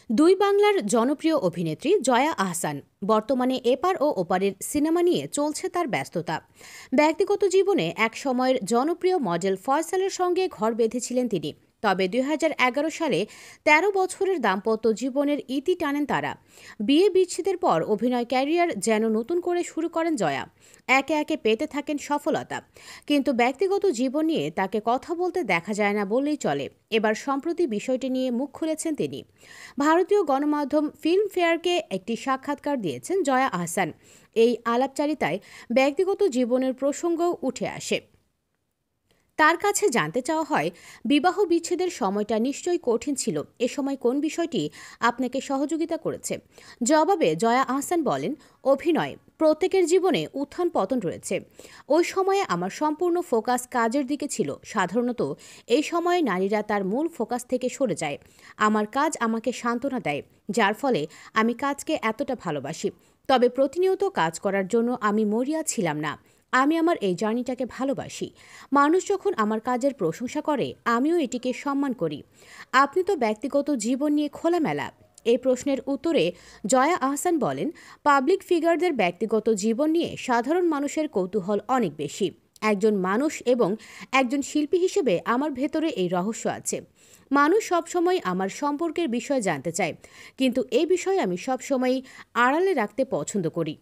দুই বাংলার জনপ্রিয় অভিনেত্রী জয়া আহসান বর্তমানে এপার ও ওপারের সিনেমা নিয়ে চলছে তার ব্যস্ততা। ব্যক্তিগত জীবনে এক সময়ের জনপ্রিয় মডেল ফয়সালের সঙ্গে ঘর বেঁধেছিলেন তিনি। তবে ২০১১ সালে ১৩ বছরের দাম্পত্য জীবনের ইতি টানেন তারা। বিয়ে বিচ্ছেদের পর অভিনয় ক্যারিয়ার যেন নতুন করে শুরু করেন জয়া। একে একে পেতে থাকেন সফলতা, কিন্তু ব্যক্তিগত জীবন নিয়ে তাকে কথা বলতে দেখা যায় না বললেই চলে। এবার সম্প্রতি বিষয়টি নিয়ে মুখ খুলেছেন তিনি। ভারতীয় গণমাধ্যম ফিল্মফেয়ারকে একটি সাক্ষাৎকার দিয়েছেন জয়া আহসান। এই আলাপচারিতায় ব্যক্তিগত জীবনের প্রসঙ্গও উঠে আসে। তার কাছে জানতে চাওয়া হয়, বিবাহ বিচ্ছেদের সময়টা নিশ্চয়ই কঠিন ছিল, এ সময় কোন বিষয়টি আপনাকে সহযোগিতা করেছে? জবাবে জয়া আহসান বলেন, অভিনয়। প্রত্যেকের জীবনে উত্থান পতন রয়েছে। ওই সময়ে আমার সম্পূর্ণ ফোকাস কাজের দিকে ছিল। সাধারণত এই সময়ে নারীরা তার মূল ফোকাস থেকে সরে যায়। আমার কাজ আমাকে সান্ত্বনা দেয়, যার ফলে আমি কাজকে এতটা ভালোবাসি। তবে প্রতিনিয়ত কাজ করার জন্য আমি মরিয়া ছিলাম না। আমি আমার এই জার্নিটাকে ভালোবাসি। মানুষ যখন আমার কাজের প্রশংসা করে, আমিও এটিকে সম্মান করি। আপনি তো ব্যক্তিগত জীবন নিয়ে খোলামেলা। এই প্রশ্নের উত্তরে জয়া আহসান বলেন, পাবলিক ফিগারদের ব্যক্তিগত জীবন নিয়ে সাধারণ মানুষের কৌতূহল অনেক বেশি। একজন মানুষ এবং একজন শিল্পী হিসেবে আমার ভেতরে এই রহস্য আছে। মানুষ সবসময় আমার সম্পর্কের বিষয়ে জানতে চায়, কিন্তু এই বিষয়ে আমি সবসময়ই আড়ালে রাখতে পছন্দ করি।